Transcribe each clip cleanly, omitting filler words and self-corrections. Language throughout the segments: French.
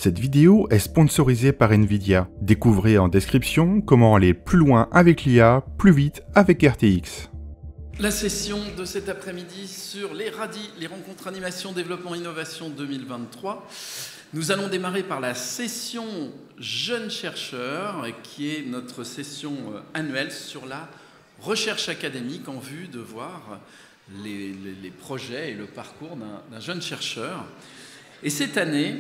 Cette vidéo est sponsorisée par Nvidia. Découvrez en description comment aller plus loin avec l'IA, plus vite avec RTX. La session de cet après-midi sur les RADI, les rencontres animation, développement, innovation 2023. Nous allons démarrer par la session jeunes chercheurs, qui est notre session annuelle sur la recherche académique en vue de voir les projets et le parcours d'un jeune chercheur. Et cette année,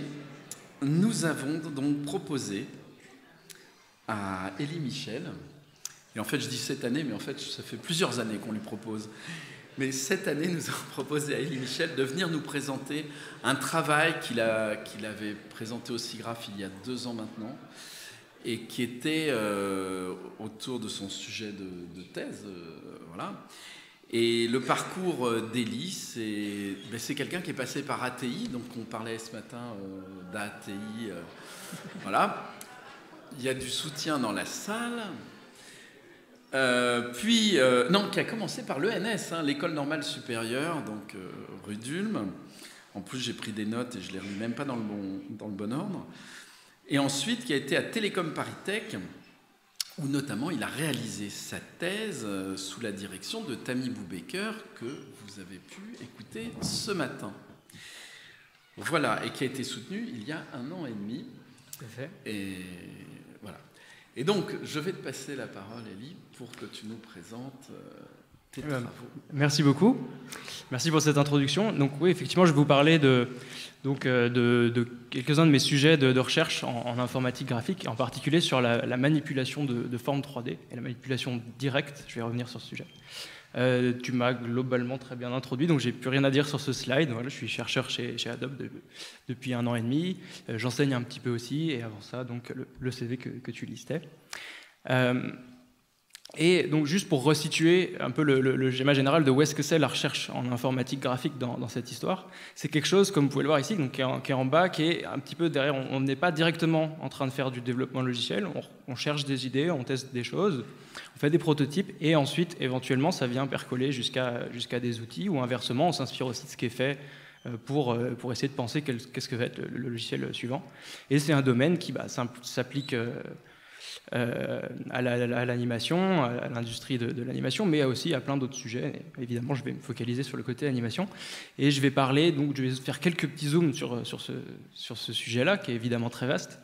nous avons donc proposé à Élie Michel, et en fait je dis cette année, mais en fait ça fait plusieurs années qu'on lui propose, mais cette année nous avons proposé à Élie Michel de venir nous présenter un travail qu'il avait présenté au SIGGRAPH il y a 2 ans maintenant, et qui était autour de son sujet de thèse, voilà. Et le parcours d'Élie, c'est quelqu'un qui est passé par ATI, donc on parlait ce matin d'ATI, voilà. Il y a du soutien dans la salle. Qui a commencé par l'ENS, l'École Normale Supérieure, donc rue d'Ulm. En plus, j'ai pris des notes et je les relis même pas dans le bon ordre. Et ensuite, qui a été à Télécom ParisTech, où notamment il a réalisé sa thèse sous la direction de Tammy Boubaker, que vous avez pu écouter ce matin. Voilà, et qui a été soutenue il y a 1 an et demi. Tout à fait. Et voilà. Et donc, je vais te passer la parole, Élie, pour que tu nous présentes tes travaux. Merci beaucoup. Merci pour cette introduction. Donc oui, effectivement, je vais vous parler de quelques-uns de mes sujets de recherche en informatique graphique, en particulier sur la manipulation de formes 3D et la manipulation directe. Je vais revenir sur ce sujet. Tu m'as globalement très bien introduit, donc j'ai plus rien à dire sur ce slide. Voilà, je suis chercheur chez Adobe depuis 1 an et demi. J'enseigne un petit peu aussi, et avant ça, donc le CV que tu listais. Et donc juste pour resituer un peu le schéma général de où est-ce que c'est la recherche en informatique graphique dans cette histoire, c'est quelque chose, comme vous pouvez le voir ici, donc, qui est en bas, qui est un petit peu derrière. On n'est pas directement en train de faire du développement logiciel, on cherche des idées, on teste des choses, on fait des prototypes, et ensuite, éventuellement, ça vient percoler jusqu'à des outils, ou inversement, on s'inspire aussi de ce qui est fait pour essayer de penser qu'est-ce que va être le logiciel suivant. Et c'est un domaine qui s'applique à l'animation, à l'industrie de l'animation, mais aussi à plein d'autres sujets. Et évidemment, je vais me focaliser sur le côté animation. Et je vais parler, donc je vais faire quelques petits zooms sur ce sujet-là, qui est évidemment très vaste,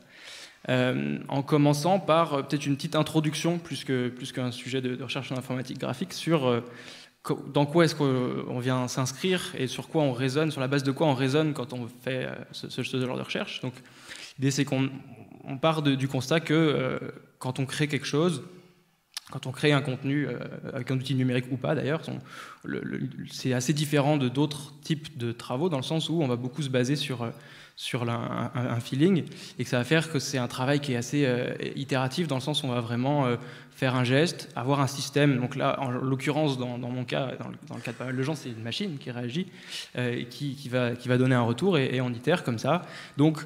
en commençant par peut-être une petite introduction, plus qu'un sujet de recherche en informatique graphique, sur dans quoi est-ce qu'on vient s'inscrire et sur quoi on raisonne, sur la base de quoi on raisonne quand on fait ce genre de recherche. Donc, l'idée, c'est qu'on part du constat que quand on crée quelque chose, quand on crée un contenu avec un outil numérique ou pas d'ailleurs, c'est assez différent de d'autres types de travaux, dans le sens où on va beaucoup se baser sur un feeling, et que ça va faire que c'est un travail qui est assez itératif, dans le sens où on va vraiment faire un geste, avoir un système. Donc là, en l'occurrence, dans mon cas, dans le cas de pas mal de gens, c'est une machine qui réagit, et qui va donner un retour, et on itère comme ça. Donc,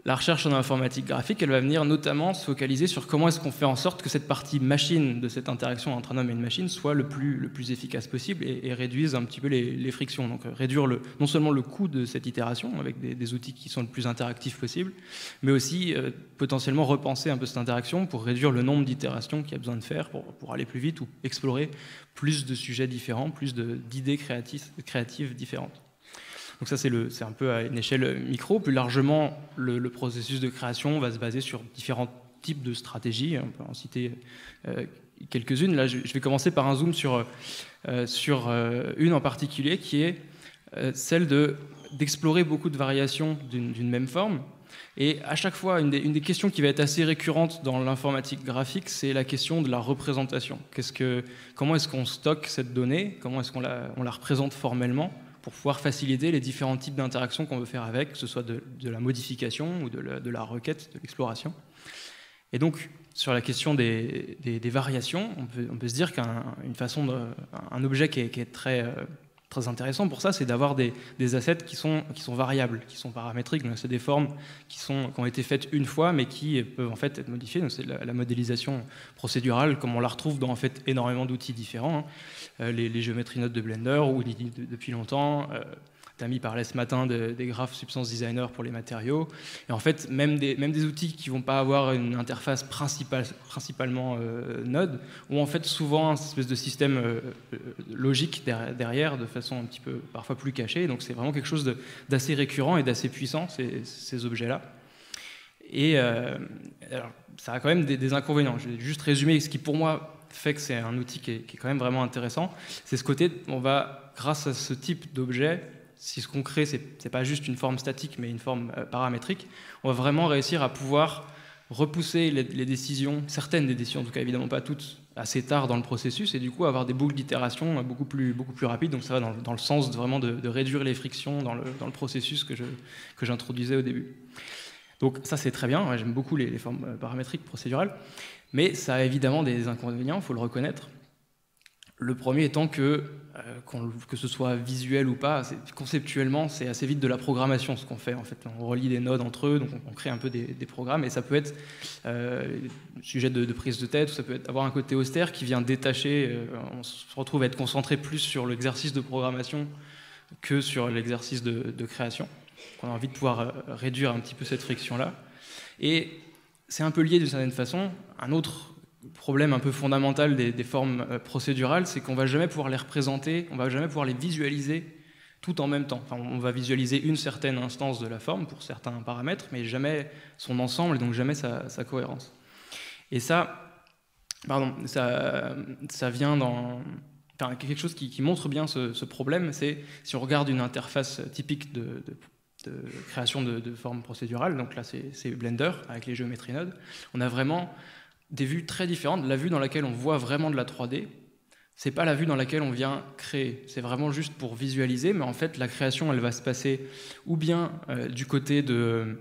la recherche en informatique graphique, elle va venir notamment se focaliser sur comment est-ce qu'on fait en sorte que cette partie machine de cette interaction entre un homme et une machine soit le plus efficace possible, et réduise un petit peu les frictions. Donc réduire non seulement le coût de cette itération avec des outils qui sont le plus interactifs possible, mais aussi potentiellement repenser un peu cette interaction pour réduire le nombre d'itérations qu'il y a besoin de faire pour aller plus vite ou explorer plus de sujets différents, plus d'idées créatives différentes. Donc ça, c'est un peu à une échelle micro. Plus largement, le processus de création va se baser sur différents types de stratégies. On peut en citer quelques-unes. Là, je vais commencer par un zoom sur une en particulier, qui est celle d'explorer beaucoup de variations d'une même forme. Et à chaque fois, une des questions qui va être assez récurrente dans l'informatique graphique, c'est la question de la représentation. Comment est-ce qu'on stocke cette donnée? Comment est-ce qu'on la représente formellement, pour pouvoir faciliter les différents types d'interactions qu'on veut faire avec, que ce soit de la modification ou de la requête, de l'exploration. Et donc, sur la question des variations, on peut se dire qu'un objet qui est très intéressant pour ça, c'est d'avoir des assets qui sont variables, qui sont paramétriques. Donc, c'est des formes qui ont été faites une fois, mais qui peuvent en fait être modifiées. Donc, c'est la modélisation procédurale, comme on la retrouve dans en fait énormément d'outils différents. Les géométries nodes de Blender, ou depuis longtemps, Tammy parlait ce matin des graphes Substance Designer pour les matériaux. Et en fait, même des outils qui ne vont pas avoir une interface principalement Node, ont en fait souvent une espèce de système logique derrière, de façon un petit peu parfois plus cachée. Donc c'est vraiment quelque chose d'assez récurrent et d'assez puissant, ces objets-là. Et alors, ça a quand même des inconvénients. Je vais juste résumer ce qui, pour moi, fait que c'est un outil qui est quand même vraiment intéressant. C'est ce côté, on va, grâce à ce type d'objet, si ce qu'on crée, c'est pas juste une forme statique, mais une forme paramétrique, on va vraiment réussir à pouvoir repousser les décisions, certaines des décisions, en tout cas évidemment pas toutes, assez tard dans le processus, et du coup avoir des boucles d'itération beaucoup plus rapides. Donc ça va dans le sens vraiment de réduire les frictions dans le processus que j'introduisais au début. Donc ça c'est très bien, j'aime beaucoup les formes paramétriques procédurales, mais ça a évidemment des inconvénients, il faut le reconnaître. Le premier étant que ce soit visuel ou pas, conceptuellement, c'est assez vite de la programmation ce qu'on fait. En fait, on relie des nodes entre eux, donc on crée un peu des programmes, et ça peut être sujet de prise de tête, ou ça peut avoir un côté austère qui vient détacher. On se retrouve à être concentré plus sur l'exercice de programmation que sur l'exercice de création. On a envie de pouvoir réduire un petit peu cette friction-là. Et c'est un peu lié d'une certaine façon. Un autre problème un peu fondamental des formes procédurales, c'est qu'on ne va jamais pouvoir les représenter, on ne va jamais pouvoir les visualiser tout en même temps. Enfin, on va visualiser une certaine instance de la forme pour certains paramètres, mais jamais son ensemble et donc jamais sa cohérence. Et ça vient dans... Enfin, quelque chose qui montre bien ce problème, c'est si on regarde une interface typique de création de formes procédurales, donc là c'est Blender avec les géométries nodes, on a vraiment des vues très différentes. La vue dans laquelle on voit vraiment de la 3D, c'est pas la vue dans laquelle on vient créer. C'est vraiment juste pour visualiser, mais en fait, la création, elle va se passer ou bien du côté de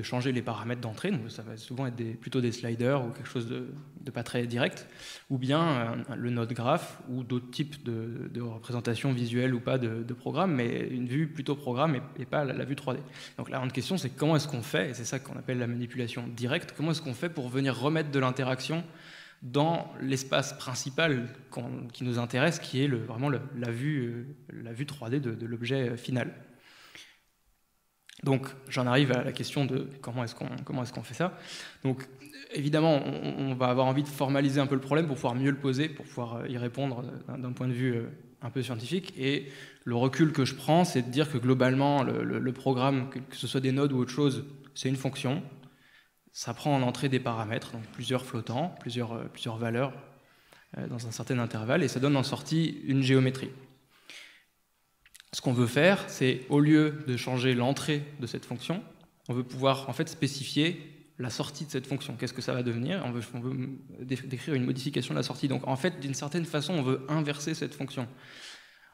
changer les paramètres d'entrée, donc ça va souvent être plutôt des sliders ou quelque chose de pas très direct, ou bien le node graph ou d'autres types de représentations visuelles ou pas de programmes, mais une vue plutôt programme et pas la vue 3D. Donc la grande question, c'est comment est-ce qu'on fait, et c'est ça qu'on appelle la manipulation directe, comment est-ce qu'on fait pour venir remettre de l'interaction dans l'espace principal qui nous intéresse, qui est vraiment la vue 3D de l'objet final. Donc j'en arrive à la question de comment est-ce qu'on fait ça. Donc évidemment, on va avoir envie de formaliser un peu le problème pour pouvoir mieux le poser, pour pouvoir y répondre d'un point de vue un peu scientifique. Et le recul que je prends, c'est de dire que globalement, le programme, que ce soit des nodes ou autre chose, c'est une fonction. Ça prend en entrée des paramètres, donc plusieurs flottants, plusieurs valeurs dans un certain intervalle, et ça donne en sortie une géométrie. Ce qu'on veut faire, c'est, au lieu de changer l'entrée de cette fonction, on veut pouvoir en fait spécifier la sortie de cette fonction. Qu'est-ce que ça va devenir ? On veut décrire une modification de la sortie. Donc en fait, d'une certaine façon, on veut inverser cette fonction.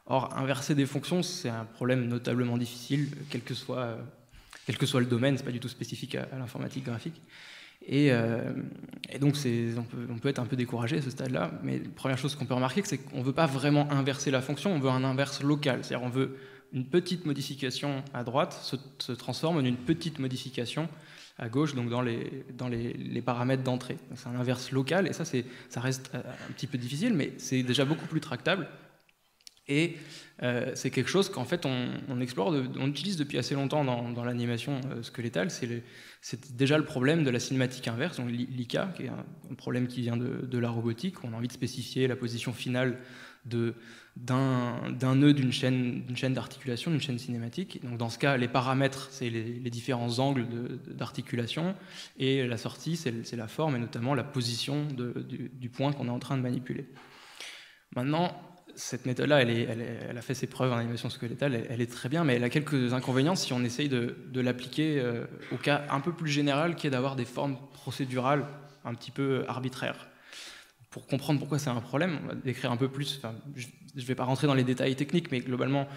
Or, inverser des fonctions, c'est un problème notablement difficile, quel que soit le domaine, c'est pas du tout spécifique à l'informatique graphique. Et donc on peut être un peu découragé à ce stade-là, mais la première chose qu'on peut remarquer, c'est qu'on ne veut pas vraiment inverser la fonction, on veut un inverse local. C'est-à-dire on veut une petite modification à droite se transforme en une petite modification à gauche, donc dans les paramètres d'entrée. C'est un inverse local, et ça reste un petit peu difficile, mais c'est déjà beaucoup plus tractable. Et c'est quelque chose qu'en fait on explore, on utilise depuis assez longtemps dans l'animation squelettale. C'est déjà le problème de la cinématique inverse, donc l'ICA, qui est un problème qui vient de la robotique. On a envie de spécifier la position finale d'un nœud d'une chaîne d'articulation, d'une chaîne cinématique. Donc dans ce cas, les paramètres, c'est les différents angles d'articulation, et la sortie, c'est la forme, et notamment la position du point qu'on est en train de manipuler. Maintenant, cette méthode-là, elle a fait ses preuves en animation squelettale, elle est très bien, mais elle a quelques inconvénients si on essaye de l'appliquer au cas un peu plus général, qui est d'avoir des formes procédurales un petit peu arbitraires. Pour comprendre pourquoi c'est un problème, on va décrire un peu plus, je ne vais pas rentrer dans les détails techniques, mais globalement,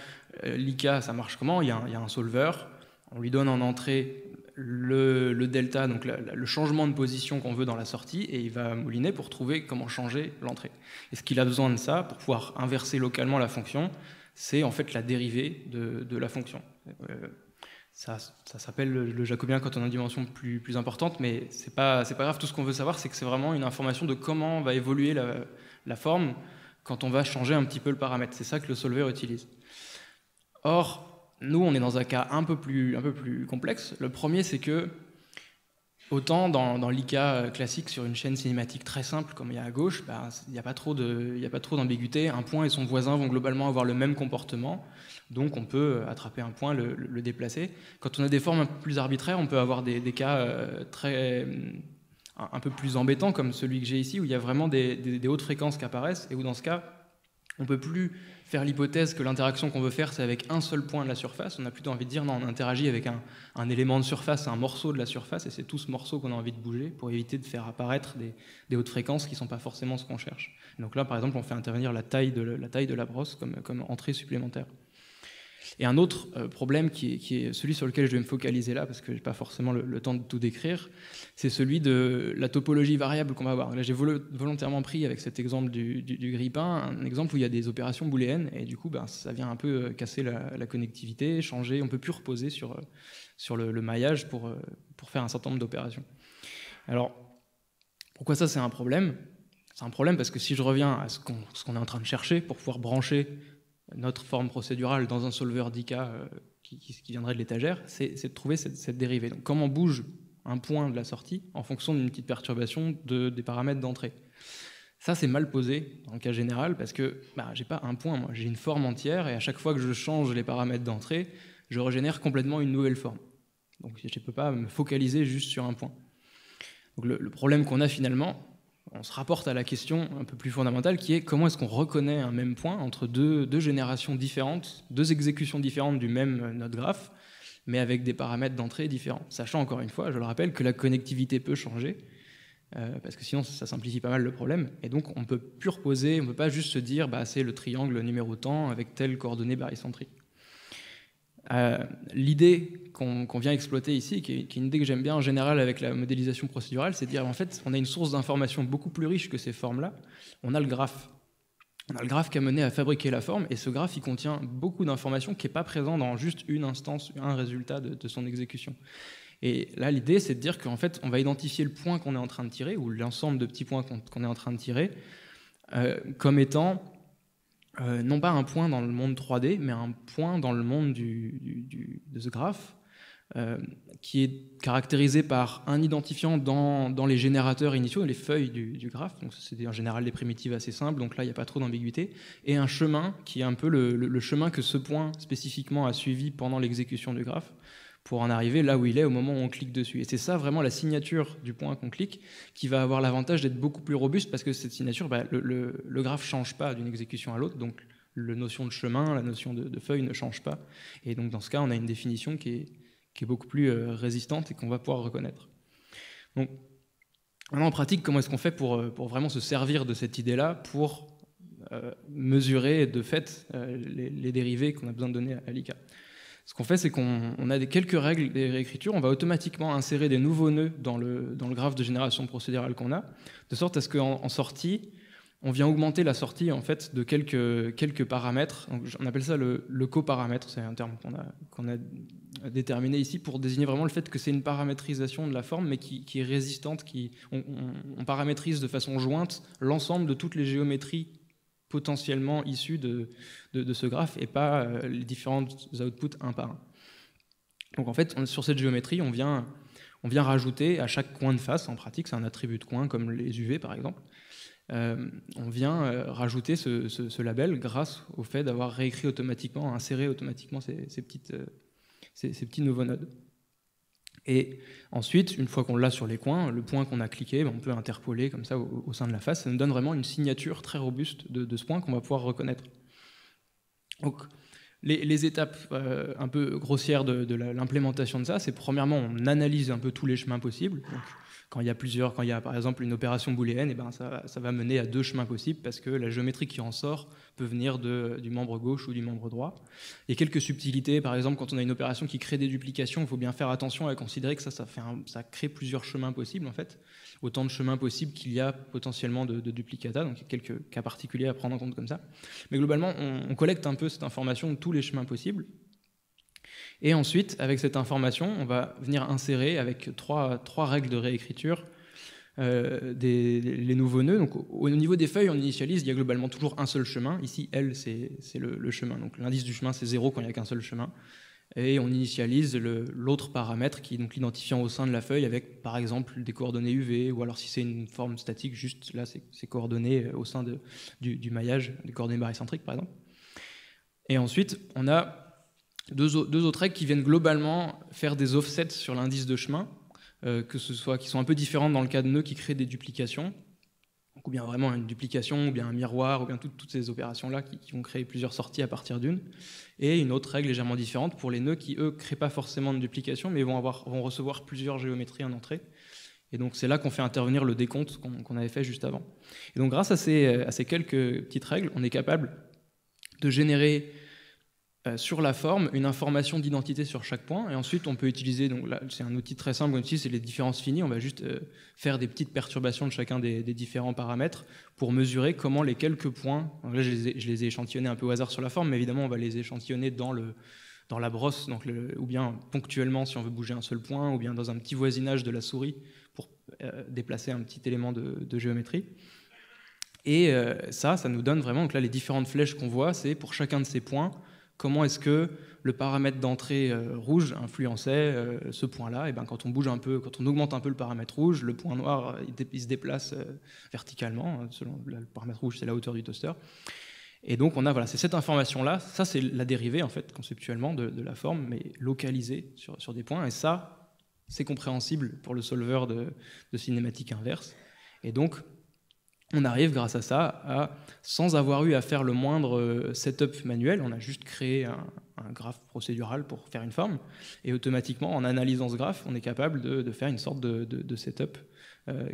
l'ICA, ça marche comment ? Il y a un solver, on lui donne en entrée le delta, donc le changement de position qu'on veut dans la sortie, et il va mouliner pour trouver comment changer l'entrée. Et ce qu'il a besoin de ça, pour pouvoir inverser localement la fonction, c'est en fait la dérivée de la fonction. Ça s'appelle le jacobien quand on a une dimension plus importante, mais c'est pas grave. Tout ce qu'on veut savoir, c'est que c'est vraiment une information de comment va évoluer la forme quand on va changer un petit peu le paramètre. C'est ça que le solver utilise. Or, nous, on est dans un cas un peu plus complexe. Le premier, c'est que, autant dans l'IK classique, sur une chaîne cinématique très simple, comme il y a à gauche, il n'y a pas trop d'ambiguïté. Un point et son voisin vont globalement avoir le même comportement. Donc on peut attraper un point, le déplacer. Quand on a des formes un peu plus arbitraires, on peut avoir des cas un peu plus embêtants, comme celui que j'ai ici, où il y a vraiment des hautes fréquences qui apparaissent, et où dans ce cas, on ne peut plus faire l'hypothèse que l'interaction qu'on veut faire, c'est avec un seul point de la surface. On a plutôt envie de dire, non, on interagit avec un élément de surface, un morceau de la surface, et c'est tout ce morceau qu'on a envie de bouger pour éviter de faire apparaître des hautes fréquences qui ne sont pas forcément ce qu'on cherche. Donc là, par exemple, on fait intervenir la taille de la brosse comme entrée supplémentaire. Et un autre problème qui est celui sur lequel je vais me focaliser là, parce que je n'ai pas forcément le temps de tout décrire, c'est celui de la topologie variable qu'on va avoir. Là, j'ai volontairement pris avec cet exemple du grille-pain, un exemple où il y a des opérations booléennes, et du coup, ça vient un peu casser la connectivité, changer, on ne peut plus reposer sur le maillage pour faire un certain nombre d'opérations. Alors, pourquoi ça, c'est un problème ? C'est un problème parce que si je reviens à ce qu'on est en train de chercher pour pouvoir brancher notre forme procédurale dans un solveur d'IK qui viendrait de l'étagère, c'est de trouver cette dérivée. Donc comment bouge un point de la sortie en fonction d'une petite perturbation des paramètres d'entrée. Ça, c'est mal posé dans le cas général parce que j'ai pas un point, moi j'ai une forme entière et à chaque fois que je change les paramètres d'entrée, je régénère complètement une nouvelle forme. Donc je ne peux pas me focaliser juste sur un point. Donc le problème qu'on a finalement, on se rapporte à la question un peu plus fondamentale qui est comment est-ce qu'on reconnaît un même point entre deux générations différentes, deux exécutions différentes du même node graph, mais avec des paramètres d'entrée différents. Sachant encore une fois, je le rappelle, que la connectivité peut changer, parce que sinon ça simplifie pas mal le problème, et donc on ne peut plus reposer, on ne peut pas juste se dire c'est le triangle numéro tant avec telle coordonnée barycentrique. L'idée qu'on vient exploiter ici, qui est une idée que j'aime bien en général avec la modélisation procédurale, c'est de dire en fait on a une source d'information beaucoup plus riche que ces formes-là. On a le graphe. On a le graphe qui a mené à fabriquer la forme, et ce graphe il contient beaucoup d'informations qui n'est pas présent dans juste une instance, un résultat de son exécution. Et là l'idée c'est de dire qu'en fait on va identifier le point qu'on est en train de tirer, ou l'ensemble de petits points qu'on est en train de tirer, comme étant non pas un point dans le monde 3D, mais un point dans le monde de ce graphe, qui est caractérisé par un identifiant dans les générateurs initiaux, les feuilles du graphe, donc c'est en général des primitives assez simples, donc là il n'y a pas trop d'ambiguïté, et un chemin qui est un peu le chemin que ce point spécifiquement a suivi pendant l'exécution du graphe, pour en arriver là où il est au moment où on clique dessus. Et c'est ça vraiment la signature du point qu'on clique qui va avoir l'avantage d'être beaucoup plus robuste parce que cette signature, le graphe ne change pas d'une exécution à l'autre, donc la notion de chemin, la notion de feuille ne change pas. Et donc dans ce cas, on a une définition qui est beaucoup plus résistante et qu'on va pouvoir reconnaître. Donc maintenant en pratique, comment est-ce qu'on fait pour vraiment se servir de cette idée-là pour mesurer de fait les dérivés qu'on a besoin de donner à l'IK ? Ce qu'on fait, c'est qu'on a quelques règles des réécritures, on va automatiquement insérer des nouveaux nœuds dans le graphe de génération procédurale qu'on a, de sorte à ce qu'en sortie, on vient augmenter la sortie en fait, de quelques paramètres. Donc, on appelle ça le coparamètre, c'est un terme qu'on a déterminé ici pour désigner vraiment le fait que c'est une paramétrisation de la forme, mais qui est résistante, on paramétrise de façon jointe l'ensemble de toutes les géométries potentiellement issus de ce graphe et pas les différents outputs un par un. Donc en fait, sur cette géométrie, on vient rajouter à chaque coin de face, en pratique c'est un attribut de coin comme les UV par exemple, on vient rajouter ce label grâce au fait d'avoir réécrit automatiquement, inséré automatiquement ces petits nouveaux nodes. Et ensuite, une fois qu'on l'a sur les coins, le point qu'on a cliqué, on peut interpoler comme ça au sein de la face. Ça nous donne vraiment une signature très robuste de ce point qu'on va pouvoir reconnaître. Donc, les étapes un peu grossières de l'implémentation de ça, c'est premièrement, on analyse un peu tous les chemins possibles. Donc, quand il y a par exemple une opération booléenne, ça va mener à deux chemins possibles parce que la géométrie qui en sort peut venir du membre gauche ou du membre droit. Il y a quelques subtilités, par exemple quand on a une opération qui crée des duplications, il faut bien faire attention à considérer que ça crée plusieurs chemins possibles en fait, autant de chemins possibles qu'il y a potentiellement de duplicata, donc il y a quelques cas particuliers à prendre en compte comme ça. Mais globalement, on collecte un peu cette information de tous les chemins possibles. Et ensuite, avec cette information, on va venir insérer avec trois règles de réécriture les nouveaux nœuds. Donc, au niveau des feuilles, on initialise, il y a globalement toujours un seul chemin. Ici, L, c'est le chemin. Donc l'indice du chemin, c'est 0 quand il n'y a qu'un seul chemin. Et on initialise l'autre paramètre qui est donc l'identifiant au sein de la feuille avec, par exemple, des coordonnées UV, ou alors si c'est une forme statique, juste là, c'est coordonnées au sein du maillage, des coordonnées barycentriques, par exemple. Et ensuite, on a deux autres règles qui viennent globalement faire des offsets sur l'indice de chemin, que ce soit qui sont un peu différentes dans le cas de nœuds qui créent des duplications, ou bien vraiment une duplication, ou bien un miroir, ou bien toutes ces opérations-là qui vont créer plusieurs sorties à partir d'une. Et une autre règle légèrement différente pour les nœuds qui, eux, ne créent pas forcément de duplication, mais vont recevoir plusieurs géométries en entrée. Et donc c'est là qu'on fait intervenir le décompte qu'on avait fait juste avant. Et donc grâce à ces quelques petites règles, on est capable de générer sur la forme une information d'identité sur chaque point, et ensuite on peut utiliser, donc là c'est un outil très simple qu'on utilise, c'est les différences finies, on va juste faire des petites perturbations de chacun des différents paramètres pour mesurer comment les quelques points, donc là je les ai échantillonnés un peu au hasard sur la forme, mais évidemment on va les échantillonner dans la brosse, donc ou bien ponctuellement si on veut bouger un seul point, ou bien dans un petit voisinage de la souris pour déplacer un petit élément de géométrie. Et ça nous donne vraiment, donc là les différentes flèches qu'on voit, c'est pour chacun de ces points, comment est-ce que le paramètre d'entrée rouge influençait ce point-là? Et ben, quand on augmente un peu le paramètre rouge, le point noir il se déplace verticalement, selon le paramètre rouge, c'est la hauteur du toaster. Et donc c'est cette information-là, ça c'est la dérivée en fait conceptuellement de la forme, mais localisée sur des points. Et ça, c'est compréhensible pour le solver de cinématique inverse. Et donc on arrive grâce à ça sans avoir eu à faire le moindre setup manuel, on a juste créé un graphe procédural pour faire une forme, et automatiquement, en analysant ce graphe, on est capable de faire une sorte de setup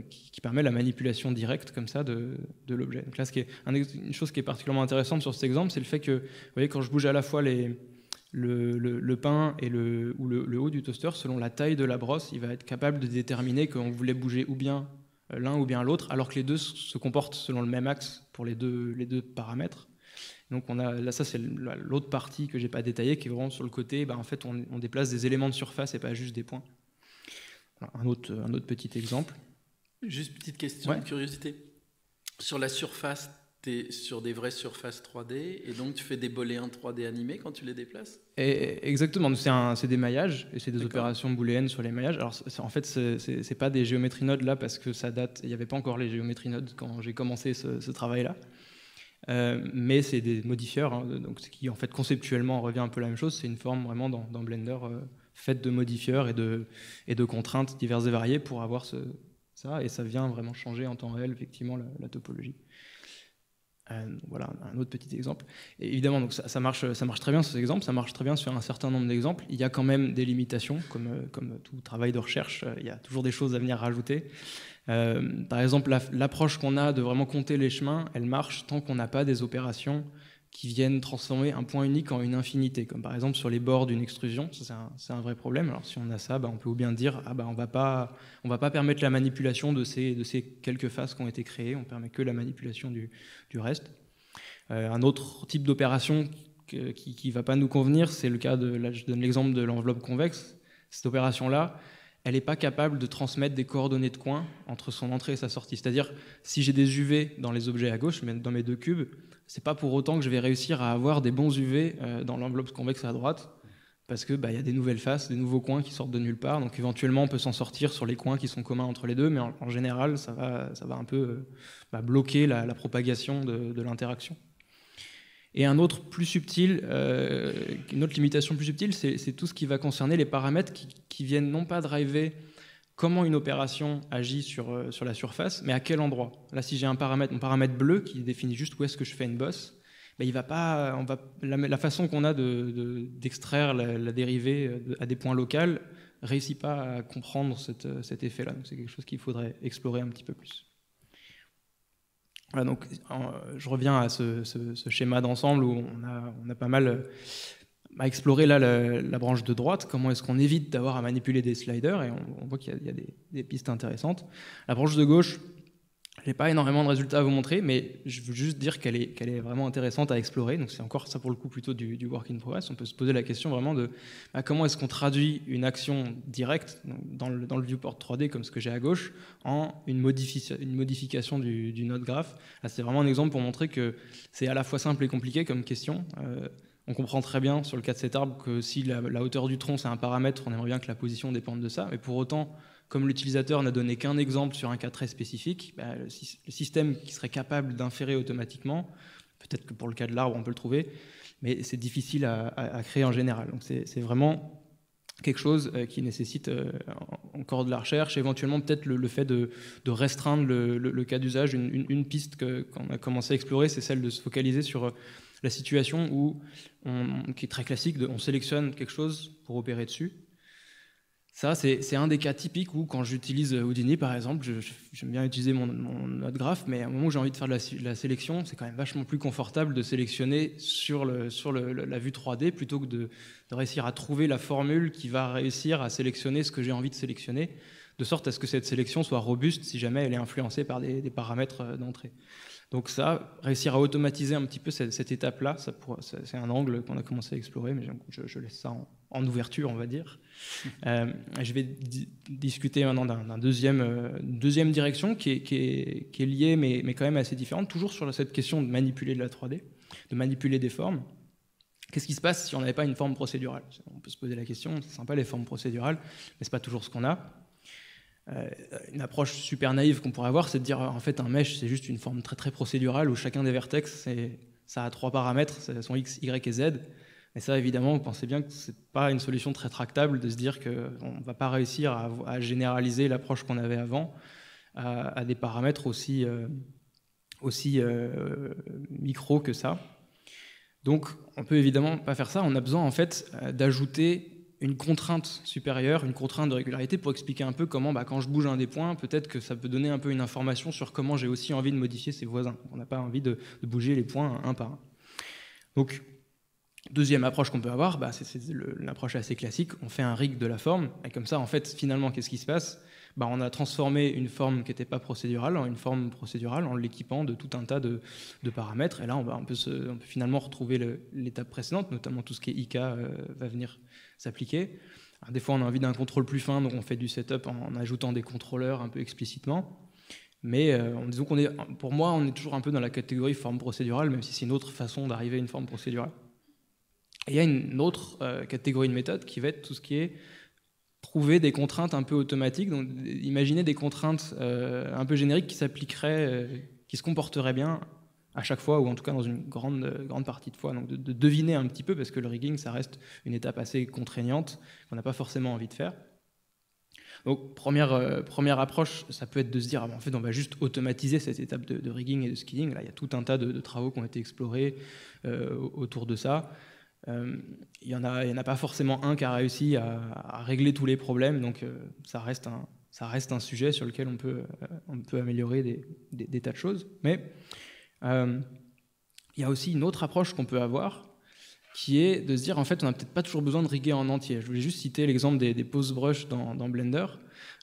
qui permet la manipulation directe comme ça de l'objet. Donc là, une chose qui est particulièrement intéressante sur cet exemple, c'est le fait que, vous voyez, quand je bouge à la fois le pain et le haut du toaster, selon la taille de la brosse, il va être capable de déterminer qu'on voulait bouger ou bien l'un ou bien l'autre, alors que les deux se comportent selon le même axe pour les deux paramètres. Donc là, ça c'est l'autre partie que j'ai pas détaillée, qui est vraiment sur le côté, en fait on déplace des éléments de surface et pas juste des points. Voilà, un autre petit exemple. Juste petite question de curiosité. Sur la surface, tu es sur des vraies surfaces 3D, et donc tu fais des booléens 3D animés quand tu les déplaces? Exactement, c'est des maillages, et c'est des opérations booléennes sur les maillages. Alors en fait, c'est pas des géométries nodes là, parce que ça date, il n'y avait pas encore les géométries nodes quand j'ai commencé ce travail-là. Mais c'est des modifieurs, hein, donc ce qui en fait conceptuellement revient un peu la même chose, c'est une forme vraiment dans Blender faite de modifieurs et de contraintes diverses et variées pour avoir ça, et ça vient vraiment changer en temps réel effectivement la topologie. Voilà un autre petit exemple. Et évidemment, donc ça marche très bien sur ces exemples, ça marche très bien sur un certain nombre d'exemples. Il y a quand même des limitations, comme tout travail de recherche, il y a toujours des choses à venir rajouter. Par exemple, l'approche qu'on a de vraiment compter les chemins, elle marche tant qu'on n'a pas des opérations qui viennent transformer un point unique en une infinité, comme par exemple sur les bords d'une extrusion. Ça, c'est un vrai problème. Alors si on a ça, on peut ou bien dire on va pas permettre la manipulation de ces quelques faces qui ont été créées, on permet que la manipulation du reste. Un autre type d'opération qui va pas nous convenir, c'est le cas là je donne l'exemple de l'enveloppe convexe. Cette opération-là, elle n'est pas capable de transmettre des coordonnées de coin entre son entrée et sa sortie. C'est-à-dire, si j'ai des UV dans les objets à gauche, mais dans mes deux cubes, c'est pas pour autant que je vais réussir à avoir des bons UV dans l'enveloppe convexe à droite, parce que y a des nouvelles faces, des nouveaux coins qui sortent de nulle part. Donc éventuellement, on peut s'en sortir sur les coins qui sont communs entre les deux, mais en général, ça va un peu bloquer la propagation de l'interaction. Et une autre limitation plus subtile, c'est tout ce qui va concerner les paramètres qui viennent non pas driver comment une opération agit sur la surface, mais à quel endroit. Là, si j'ai mon paramètre bleu qui définit juste où est-ce que je fais une bosse, la façon qu'on a d'extraire la dérivée à des points locaux réussit pas à comprendre cet effet-là. Donc c'est quelque chose qu'il faudrait explorer un petit peu plus. Voilà, donc je reviens à ce schéma d'ensemble où on a pas mal exploré là la branche de droite, comment est-ce qu'on évite d'avoir à manipuler des sliders, et on voit qu'il y a des pistes intéressantes. La branche de gauche, Je n'ai pas énormément de résultats à vous montrer, mais je veux juste dire qu'elle est vraiment intéressante à explorer. Donc c'est encore ça pour le coup plutôt du work in progress. On peut se poser la question vraiment de comment est-ce qu'on traduit une action directe dans le viewport 3D comme ce que j'ai à gauche en une modification du node graph. Là, c'est vraiment un exemple pour montrer que c'est à la fois simple et compliqué comme question. On comprend très bien sur le cas de cet arbre que si la hauteur du tronc c'est un paramètre, on aimerait bien que la position dépende de ça, mais pour autant, comme l'utilisateur n'a donné qu'un exemple sur un cas très spécifique, le système qui serait capable d'inférer automatiquement, peut-être que pour le cas de l'arbre on peut le trouver, mais c'est difficile à créer en général. Donc c'est vraiment quelque chose qui nécessite encore de la recherche, éventuellement peut-être le fait de restreindre le cas d'usage. Une piste qu'on a commencé à explorer, c'est celle de se focaliser sur la situation qui est très classique, on sélectionne quelque chose pour opérer dessus. Ça, c'est un des cas typiques où, quand j'utilise Houdini, par exemple, j'aime bien utiliser mon node graph, mais à un moment où j'ai envie de faire de la sélection, c'est quand même vachement plus confortable de sélectionner sur la vue 3D plutôt que de réussir à trouver la formule qui va réussir à sélectionner ce que j'ai envie de sélectionner, de sorte à ce que cette sélection soit robuste si jamais elle est influencée par des paramètres d'entrée. Donc ça, réussir à automatiser un petit peu cette étape-là, c'est un angle qu'on a commencé à explorer, mais je laisse ça en ouverture, on va dire. Je vais discuter maintenant d'une deuxième direction qui est liée, mais quand même assez différente, toujours sur cette question de manipuler de la 3D, de manipuler des formes. Qu'est-ce qui se passe si on n'avait pas une forme procédurale? On peut se poser la question, c'est sympa les formes procédurales, mais ce n'est pas toujours ce qu'on a. Une approche super naïve qu'on pourrait avoir, c'est de dire en fait un mesh c'est juste une forme très très procédurale où chacun des vertex ça a 3 paramètres, sont x, y et z. Et ça évidemment, vous pensez bien que c'est pas une solution très tractable de se dire qu'on va pas réussir à généraliser l'approche qu'on avait avant à des paramètres aussi micro que ça. Donc on peut évidemment pas faire ça, on a besoin en fait d'ajouter une contrainte supérieure, une contrainte de régularité pour expliquer un peu comment, quand je bouge un des points, peut-être que ça peut donner un peu une information sur comment j'ai aussi envie de modifier ses voisins. On n'a pas envie de bouger les points un par un. Donc, deuxième approche qu'on peut avoir, c'est l'approche assez classique. On fait un rig de la forme, et comme ça, en fait, finalement, qu'est-ce qui se passe ? On a transformé une forme qui n'était pas procédurale en une forme procédurale en l'équipant de tout un tas de paramètres. Et là, on peut finalement retrouver l'étape précédente, notamment tout ce qui est IK va venir s'appliquer. Alors, des fois, on a envie d'un contrôle plus fin, donc on fait du setup en ajoutant des contrôleurs un peu explicitement. Mais disons pour moi, on est toujours un peu dans la catégorie forme procédurale, même si c'est une autre façon d'arriver à une forme procédurale. Et il y a une autre catégorie de méthode qui va être tout ce qui est trouver des contraintes un peu automatiques. Donc, imaginez des contraintes un peu génériques qui s'appliqueraient, qui se comporteraient bien à chaque fois, ou en tout cas dans une grande partie de fois. Donc de deviner un petit peu, parce que le rigging, ça reste une étape assez contraignante qu'on n'a pas forcément envie de faire. Donc première approche, ça peut être de se dire, en fait, on va juste automatiser cette étape de rigging et de skinning. Là, il y a tout un tas de travaux qui ont été explorés autour de ça. Il y en a pas forcément un qui a réussi à régler tous les problèmes, donc ça reste un sujet sur lequel on peut améliorer des tas de choses. Mais il y a aussi une autre approche qu'on peut avoir, qui est de se dire, en fait, on n'a peut-être pas toujours besoin de riguer en entier. Je voulais juste citer l'exemple des pose brush dans Blender.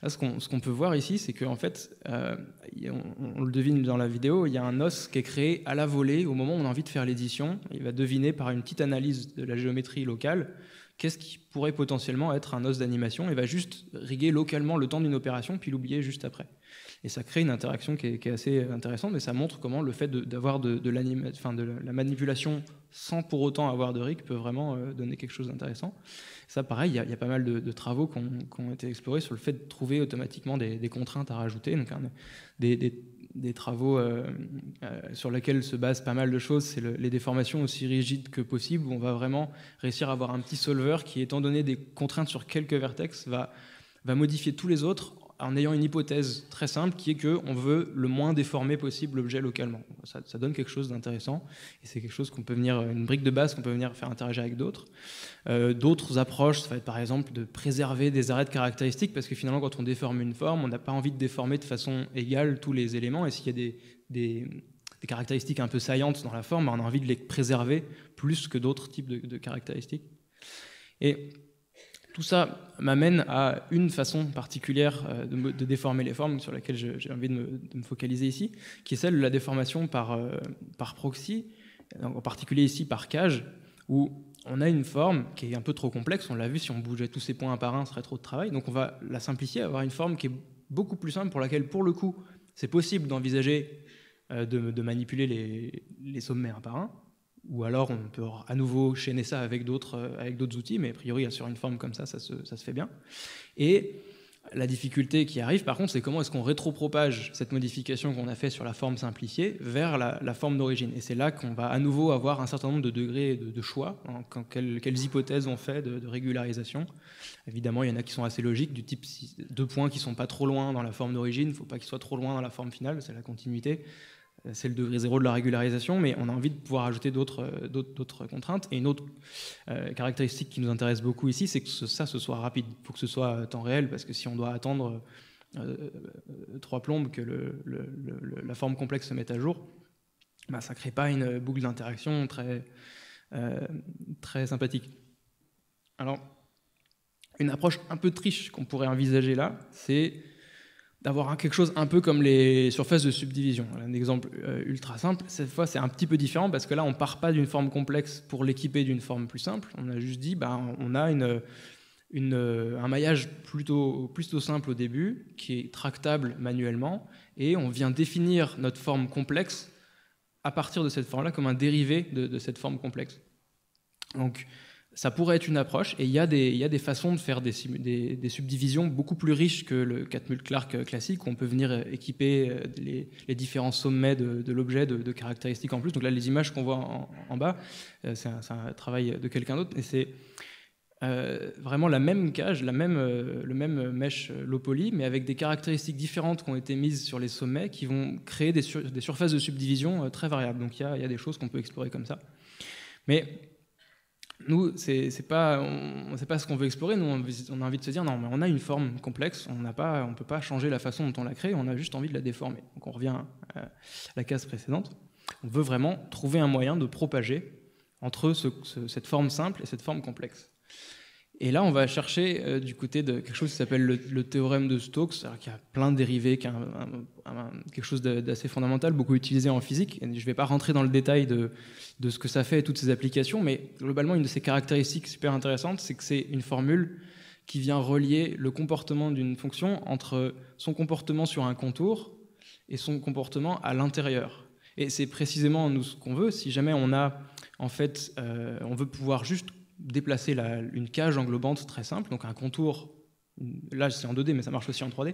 Là, ce qu'on peut voir ici, c'est qu'en fait, on le devine dans la vidéo, il y a un os qui est créé à la volée au moment où on a envie de faire l'édition. Il va deviner par une petite analyse de la géométrie locale qu'est-ce qui pourrait potentiellement être un os d'animation, et va juste riguer localement le temps d'une opération, puis l'oublier juste après. Et ça crée une interaction qui est assez intéressante, mais ça montre comment le fait d'avoir de la manipulation sans pour autant avoir de rig peut vraiment donner quelque chose d'intéressant. Ça, pareil, il y a pas mal de travaux qui ont été explorés sur le fait de trouver automatiquement des contraintes à rajouter. Donc, des travaux sur lesquels se basent pas mal de choses, c'est les déformations aussi rigides que possible, où on va vraiment réussir à avoir un petit solver qui, étant donné des contraintes sur quelques vertex, va modifier tous les autres en ayant une hypothèse très simple qui est qu'on veut le moins déformer possible l'objet localement. Ça donne quelque chose d'intéressant, et c'est quelque chose une brique de base qu'on peut venir faire interagir avec d'autres. D'autres approches, ça va être par exemple de préserver des arrêts de caractéristiques, parce que finalement quand on déforme une forme, on n'a pas envie de déformer de façon égale tous les éléments, et s'il y a des caractéristiques un peu saillantes dans la forme, on a envie de les préserver plus que d'autres types de caractéristiques. Et tout ça m'amène à une façon particulière de déformer les formes sur laquelle j'ai envie de me focaliser ici, qui est celle de la déformation par proxy, en particulier ici par cage, où on a une forme qui est un peu trop complexe. On l'a vu, si on bougeait tous ces points un par un, ce serait trop de travail. Donc on va la simplifier, avoir une forme qui est beaucoup plus simple, pour laquelle, pour le coup, c'est possible d'envisager de manipuler les sommets un par un, ou alors on peut à nouveau chaîner ça avec d'autres outils, mais a priori sur une forme comme ça se fait bien. Et la difficulté qui arrive par contre, c'est comment est-ce qu'on rétropropage cette modification qu'on a fait sur la forme simplifiée vers la forme d'origine. Et c'est là qu'on va à nouveau avoir un certain nombre de degrés de choix, hein, quelles hypothèses on fait de régularisation. Évidemment, il y en a qui sont assez logiques, du type 2 points qui ne sont pas trop loin dans la forme d'origine, il ne faut pas qu'ils soient trop loin dans la forme finale, c'est la continuité. C'est le degré zéro de la régularisation, mais on a envie de pouvoir ajouter d'autres contraintes. Et une autre caractéristique qui nous intéresse beaucoup ici, c'est que ce soit rapide. Il faut que ce soit temps réel, parce que si on doit attendre 3 plombes que la forme complexe se mette à jour, bah, ça ne crée pas une boucle d'interaction très sympathique. Alors, une approche un peu triche qu'on pourrait envisager là, c'est d'avoir quelque chose un peu comme les surfaces de subdivision. Un exemple ultra simple, cette fois c'est un petit peu différent parce que là on ne part pas d'une forme complexe pour l'équiper d'une forme plus simple, on a juste dit on a un maillage plutôt simple au début qui est tractable manuellement et on vient définir notre forme complexe à partir de cette forme-là comme un dérivé de cette forme complexe. Donc ça pourrait être une approche, et il y a des façons de faire des subdivisions beaucoup plus riches que le Catmull-Clark classique, où on peut venir équiper les différents sommets de l'objet de caractéristiques en plus. Donc là, les images qu'on voit en bas, c'est un travail de quelqu'un d'autre, et c'est vraiment la même cage, le même mesh low poly, mais avec des caractéristiques différentes qui ont été mises sur les sommets, qui vont créer des surfaces de subdivision très variables. Donc il y a des choses qu'on peut explorer comme ça. Mais nous, c'est pas ce qu'on veut explorer. Nous, on a envie de se dire, non, mais on a une forme complexe, on ne peut pas changer la façon dont on la crée, on a juste envie de la déformer. Donc on revient à la case précédente. On veut vraiment trouver un moyen de propager entre cette forme simple et cette forme complexe. Et là, on va chercher du côté de quelque chose qui s'appelle le théorème de Stokes, qui a plein de dérivés, qui est quelque chose d'assez fondamental, beaucoup utilisé en physique. Et je ne vais pas rentrer dans le détail de ce que ça fait et toutes ces applications, mais globalement, une de ses caractéristiques super intéressantes, c'est que c'est une formule qui vient relier le comportement d'une fonction entre son comportement sur un contour et son comportement à l'intérieur. Et c'est précisément nous ce qu'on veut. Si jamais on veut pouvoir juste déplacer une cage englobante très simple, donc un contour, là c'est en 2D mais ça marche aussi en 3D,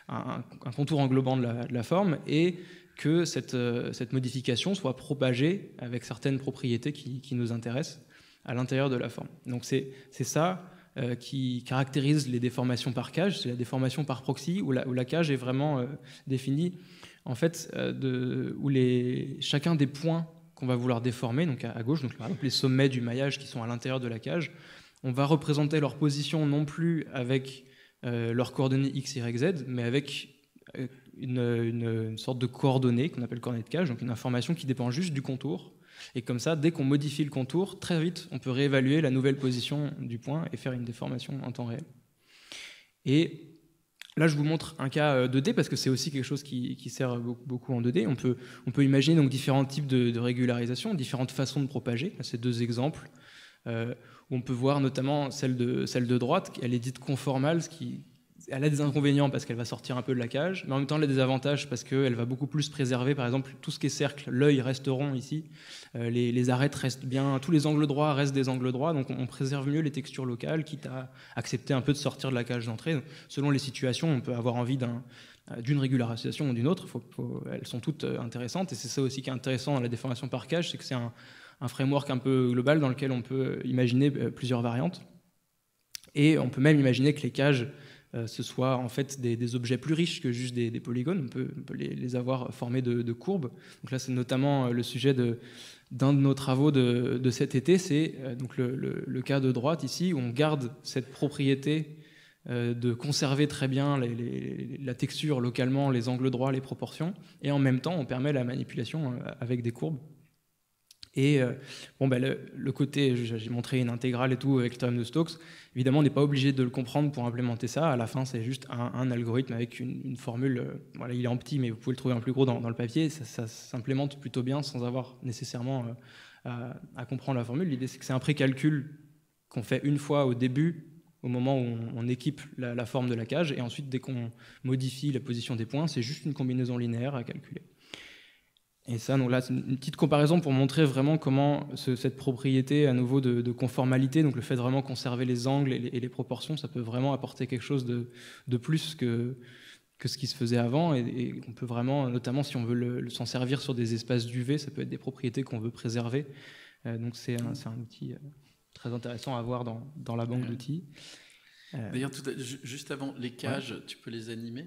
un contour englobant de la forme, et que cette modification soit propagée avec certaines propriétés qui nous intéressent à l'intérieur de la forme. Donc c'est ça qui caractérise les déformations par cage, c'est la déformation par proxy, où la cage est vraiment définie, en fait, où chacun des points qu'on va vouloir déformer, donc à gauche, donc par exemple les sommets du maillage qui sont à l'intérieur de la cage, on va représenter leur position non plus avec leurs coordonnées x, y, z, mais avec une sorte de coordonnées qu'on appelle coordonnées de cage, donc une information qui dépend juste du contour. Et comme ça, dès qu'on modifie le contour, très vite, on peut réévaluer la nouvelle position du point et faire une déformation en temps réel. Et là, je vous montre un cas 2D parce que c'est aussi quelque chose qui sert beaucoup en 2D. On peut imaginer donc différents types de régularisation, différentes façons de propager. Là, c'est 2 exemples où on peut voir notamment celle de droite. Elle est dite conformale, elle a des inconvénients parce qu'elle va sortir un peu de la cage, mais en même temps elle a des avantages parce qu'elle va beaucoup plus préserver, par exemple, tout ce qui est cercle. L'œil reste rond ici, les arêtes restent bien, tous les angles droits restent des angles droits, donc on préserve mieux les textures locales, quitte à accepter un peu de sortir de la cage d'entrée. Selon les situations, on peut avoir envie d'une régularisation ou d'une autre, elles sont toutes intéressantes, et c'est ça aussi qui est intéressant dans la déformation par cage, c'est que c'est un framework un peu global dans lequel on peut imaginer plusieurs variantes. Et on peut même imaginer que les cages ce soit en fait des objets plus riches que juste des polygones. On peut les avoir formés de courbes. Donc là, c'est notamment le sujet d'un de nos travaux de cet été. C'est donc le cas de droite ici, où on garde cette propriété de conserver très bien la texture localement, les angles droits, les proportions, et en même temps, on permet la manipulation avec des courbes. Et le côté, j'ai montré une intégrale et tout avec le théorème de Stokes, évidemment on n'est pas obligé de le comprendre pour implémenter ça, à la fin c'est juste un algorithme avec une formule, voilà, il est en petit mais vous pouvez le trouver en plus gros dans le papier, ça s'implémente plutôt bien sans avoir nécessairement à comprendre la formule. L'idée c'est que c'est un précalcul qu'on fait une fois au début, au moment où on équipe la forme de la cage, et ensuite dès qu'on modifie la position des points, c'est juste une combinaison linéaire à calculer. Et ça, donc là, c'est une petite comparaison pour montrer vraiment comment cette propriété à nouveau de conformalité, donc le fait de vraiment conserver les angles et les proportions, ça peut vraiment apporter quelque chose de plus que ce qui se faisait avant. Et on peut vraiment, notamment si on veut s'en servir sur des espaces d'UV, ça peut être des propriétés qu'on veut préserver. Donc c'est un outil très intéressant à avoir dans la banque d'outils. D'ailleurs, juste avant, les cages, tu peux les animer ?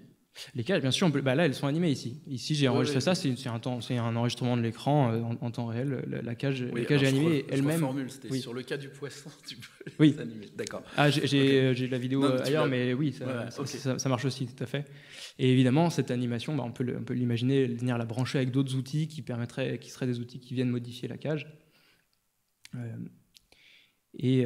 Les cages, bien sûr, là, elles sont animées ici. Ici, j'ai enregistré ça, c'est un enregistrement de l'écran en temps réel. La cage est animée elle-même. C'était sur le cas du poisson, tu peux les animer. D'accord. Ah, j'ai la vidéo ailleurs, mais oui, ça marche aussi, tout à fait. Et évidemment, cette animation, on peut l'imaginer, venir la brancher avec d'autres outils qui seraient des outils qui viennent modifier la cage. Et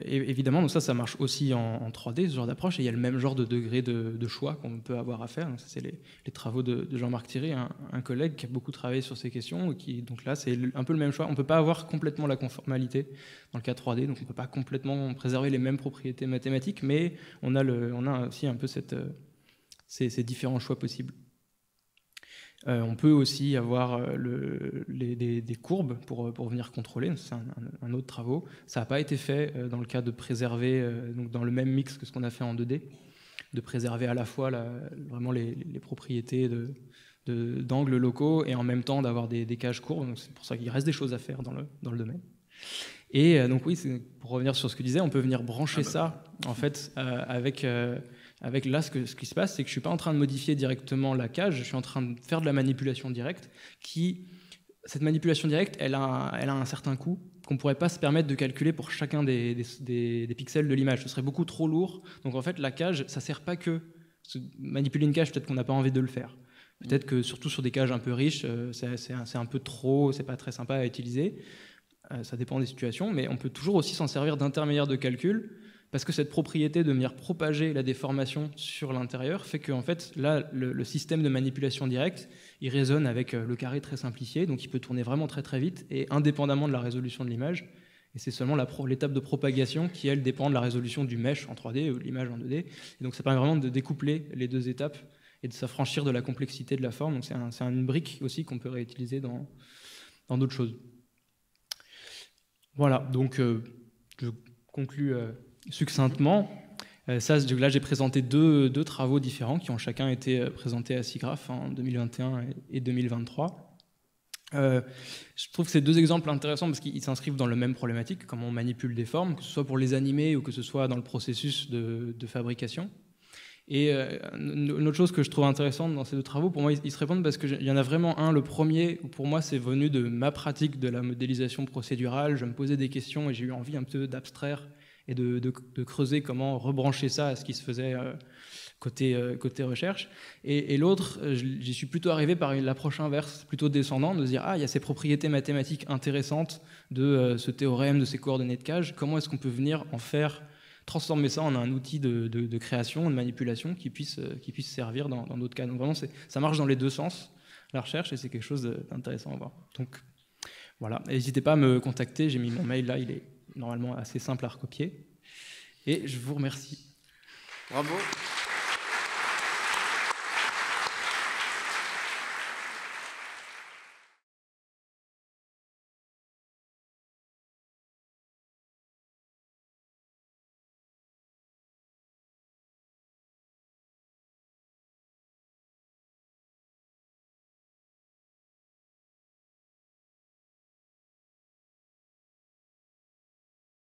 évidemment, donc ça marche aussi en 3D, ce genre d'approche, et il y a le même genre de degré de choix qu'on peut avoir à faire. Donc ça, c'est les travaux de Jean-Marc Thierry, un collègue qui a beaucoup travaillé sur ces questions, donc là, c'est un peu le même choix. On ne peut pas avoir complètement la conformalité dans le cas 3D, donc on ne peut pas complètement préserver les mêmes propriétés mathématiques, mais on a aussi un peu ces différents choix possibles. On peut aussi avoir des courbes pour venir contrôler, c'est un autre travail. Ça n'a pas été fait dans le cas de préserver, donc dans le même mix que ce qu'on a fait en 2D, de préserver à la fois vraiment les propriétés d'angles locaux et en même temps d'avoir des cages courbes. Donc c'est pour ça qu'il reste des choses à faire dans le domaine. Et donc oui, pour revenir sur ce que je disais, on peut venir brancher ça en fait avec là, ce qui se passe, c'est que je ne suis pas en train de modifier directement la cage, je suis en train de faire de la manipulation directe. Cette manipulation directe, elle a un certain coût qu'on ne pourrait pas se permettre de calculer pour chacun des pixels de l'image. Ce serait beaucoup trop lourd. Donc en fait, la cage, ça ne sert pas que manipuler une cage, peut-être qu'on n'a pas envie de le faire. Peut-être que surtout sur des cages un peu riches, c'est un peu trop, c'est pas très sympa à utiliser. Ça dépend des situations, mais on peut toujours aussi s'en servir d'intermédiaire de calcul. Parce que cette propriété de venir propager la déformation sur l'intérieur fait que en fait, là, le système de manipulation directe, il résonne avec le carré très simplifié, donc il peut tourner vraiment très très vite et indépendamment de la résolution de l'image. Et c'est seulement l'étape de propagation qui, elle, dépend de la résolution du mesh en 3D ou de l'image en 2D. Et donc ça permet vraiment de découpler les deux étapes et de s'affranchir de la complexité de la forme. Donc c'est une brique aussi qu'on peut réutiliser dans d'autres choses. Voilà, donc je conclus succinctement. Là, j'ai présenté deux travaux différents qui ont chacun été présentés à SIGGRAPH en 2021 et 2023. Je trouve que ces deux exemples intéressants parce qu'ils s'inscrivent dans la même problématique, comment on manipule des formes, que ce soit pour les animer ou que ce soit dans le processus de fabrication. Et une autre chose que je trouve intéressante dans ces deux travaux, pour moi, ils se répondent parce qu'il y en a vraiment un, le premier, où pour moi, c'est venu de ma pratique de la modélisation procédurale. Je me posais des questions et j'ai eu envie un peu d'abstraire et de creuser comment rebrancher ça à ce qui se faisait côté recherche. Et l'autre, j'y suis plutôt arrivé par l'approche inverse, plutôt descendante, de se dire « Ah, il y a ces propriétés mathématiques intéressantes de ce théorème, de ces coordonnées de cage. Comment est-ce qu'on peut venir transformer ça en un outil de création, de manipulation qui puisse servir dans d'autres cas ?» Donc vraiment, ça marche dans les deux sens, la recherche, et c'est quelque chose d'intéressant à voir. Donc voilà, n'hésitez pas à me contacter, j'ai mis mon mail là, il est normalement assez simple à recopier. Et je vous remercie. Bravo.